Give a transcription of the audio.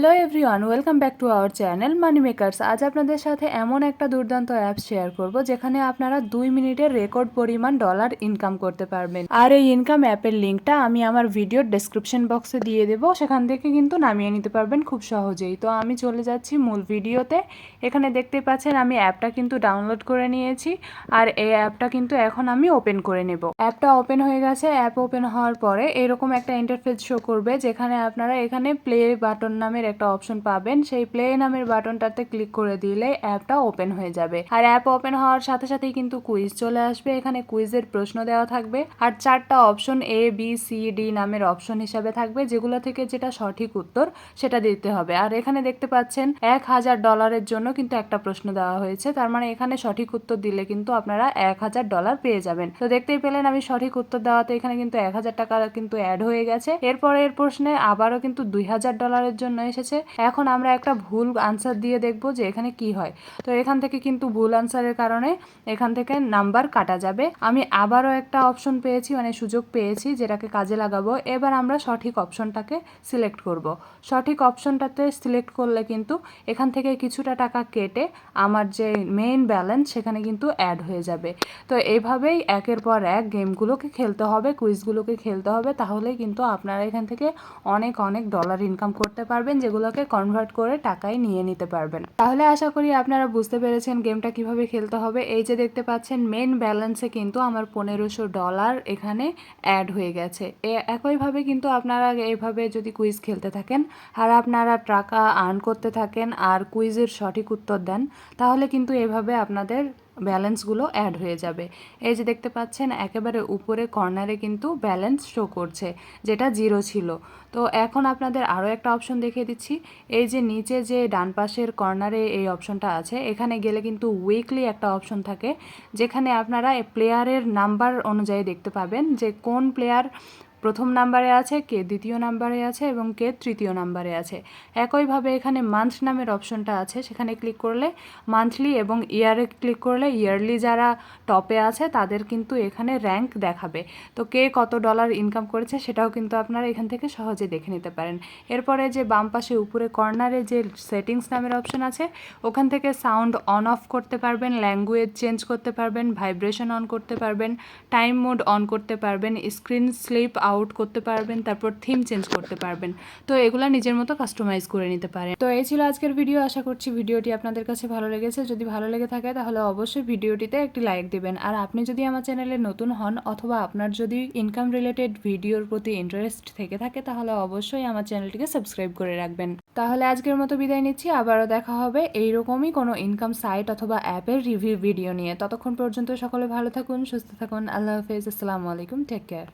Hello everyone, welcome back to our channel money makers. আজ আপনাদের সাথে এমন একটা দুর্দান্ত অ্যাপ শেয়ার করব যেখানে আপনারা 2 মিনিটের রেকর্ড পরিমাণ ডলার ইনকাম করতে পারবেন। আর এই ইনকাম অ্যাপের লিঙ্কটা আমি আমার ভিডিওর ডেসক্রিপশন বক্সে দিয়ে দেবো, সেখান থেকে কিন্তু নামিয়ে নিতে পারবেন খুব সহজেই। তো আমি চলে যাচ্ছি মূল ভিডিওতে। এখানে দেখতে পাচ্ছেন আমি অ্যাপটা কিন্তু ডাউনলোড করে নিয়েছি, আর এই অ্যাপটা কিন্তু এখন আমি ওপেন করে নেব। অ্যাপটা ওপেন হয়ে গেছে। অ্যাপ ওপেন হওয়ার পরে এরকম একটা ইন্টারফেস শো করবে, যেখানে আপনারা এখানে প্লে বাটন নামের একটা অপশন পাবেন। সেই প্লে নামের বাটনটাতে ক্লিক করে দিলে অ্যাপটা ওপেন হয়ে যাবে। আর অ্যাপ ওপেন হওয়ার সাথে সাথেই কিন্তু কুইজ চলে আসবে। এখানে কুইজের প্রশ্ন দেওয়া থাকবে, আর 4টা অপশন ABCD নামের অপশন হিসাবে থাকবে, যেগুলো থেকে যেটা সঠিক উত্তর সেটা দিতে হবে। আর এখানে দেখতে পাচ্ছেন $1000 জন্য কিন্তু একটা প্রশ্ন দেওয়া হয়েছে, তার মানে এখানে সঠিক উত্তর দিলে কিন্তু আপনারা $1000 পেয়ে যাবেন। তো দেখতেই পেলেন আমি সঠিক উত্তর দেওয়াতে এখানে কিন্তু 1000 টাকা কিন্তু অ্যাড হয়ে গেছে। এরপরের প্রশ্নে আবারও কিন্তু $2000 জন্য এসেছে। এখন আমরা একটা ভুল আনসার দিয়ে দেখব যে এখানে কি হয়। তো এখান থেকে কিন্তু ভুল আনসারের কারণে এখান থেকে নাম্বার কাটা যাবে। আমি আবারও একটা অপশন পেয়েছি, মানে সুযোগ পেয়েছি, যেটাকে কাজে লাগাবো। এবার আমরা সঠিক অপশনটাকে সিলেক্ট করব। সঠিক অপশনটাতে সিলেক্ট করলে কিন্তু এখান থেকে কিছুটা টাকা কেটে আমার যে মেইন ব্যালেন্স সেখানে কিন্তু অ্যাড হয়ে যাবে। তো এইভাবেই একের পর এক গেমগুলোকে খেলতে হবে, কুইজগুলোকে খেলতে হবে, তাহলেই কিন্তু আপনারা এখান থেকে অনেক অনেক ডলার ইনকাম করতে পারবেন, যেগুলোকে কনভার্ট করে টাকায় নিয়ে নিতে পারবেন। তাহলে আশা করি আপনারা বুঝতে পেরেছেন গেমটা কিভাবে খেলতে হবে। এই যে দেখতে পাচ্ছেন মেইন ব্যালেন্সে কিন্তু আমার $1500 এখানে অ্যাড হয়ে গেছে। একইভাবে কিন্তু আপনারা এইভাবে যদি কুইজ খেলতে থাকেন আর আপনারা টাকা আর্ন করতে থাকেন আর কুইজের সঠিক উত্তর দেন, তাহলে কিন্তু এভাবে আপনাদের ব্যালেন্সগুলো অ্যাড হয়ে যাবে। এই যে দেখতে পাচ্ছেন একেবারে উপরে কর্নারে কিন্তু ব্যালেন্স শো করছে, যেটা 0 ছিল। তো এখন আপনাদের আরও একটা অপশন দেখিয়ে দিচ্ছি। এই যে নিচে যে ডান পাশের কর্নারে এই অপশনটা আছে, এখানে গেলে কিন্তু উইকলি একটা অপশন থাকে, যেখানে আপনারা প্লেয়ারের নাম্বার অনুযায়ী দেখতে পাবেন যে কোন প্লেয়ার প্রথম নাম্বারে আছে, কে দ্বিতীয় নাম্বারে আছে এবং কে তৃতীয় নাম্বারে আছে। একইভাবে এখানে মান্থ নামের অপশনটা আছে, সেখানে ক্লিক করলে মান্থলি, এবং ইয়ারে ক্লিক করলে ইয়ারলি যারা টপে আছে তাদের কিন্তু এখানে র্যাঙ্ক দেখাবে। তো কে কত ডলার ইনকাম করেছে সেটাও কিন্তু আপনারা এখান থেকে সহজে দেখে নিতে পারেন। এরপরে যে বাম পাশে উপরে কর্নারে যে সেটিংস নামের অপশন আছে, ওখান থেকে সাউন্ড অন অফ করতে পারবেন, ল্যাঙ্গুয়েজ চেঞ্জ করতে পারবেন, ভাইব্রেশন অন করতে পারবেন, টাইম মোড অন করতে পারবেন, স্ক্রিন স্লিপ আউট করতে পারবেন, তারপর থিম চেঞ্জ করতে পারবেন। তো এগুলো নিজের মতো কাস্টমাইজ করে নিতে পারেন। তো এই ছিল আজকের ভিডিও। আশা করছি ভিডিওটি আপনাদের কাছে ভালো লেগেছে। যদি ভালো লেগে থাকে তাহলে অবশ্যই ভিডিওটিতে একটি লাইক দিবেন। আর আপনি যদি আমার চ্যানেলে নতুন হন অথবা আপনার যদি ইনকাম রিলেটেড ভিডিওর প্রতি ইন্টারেস্ট থেকে থাকে, তাহলে অবশ্যই আমার চ্যানেলটিকে সাবস্ক্রাইব করে রাখবেন। তাহলে আজকের মতো বিদায় নিচ্ছি। আবারও দেখা হবে এইরকমই কোনো ইনকাম সাইট অথবা অ্যাপের রিভিউ ভিডিও নিয়ে। ততক্ষণ পর্যন্ত সকলে ভালো থাকুন, সুস্থ থাকুন। আল্লাহ হাফেজ, আসসালামু আলাইকুম, টেক কেয়ার।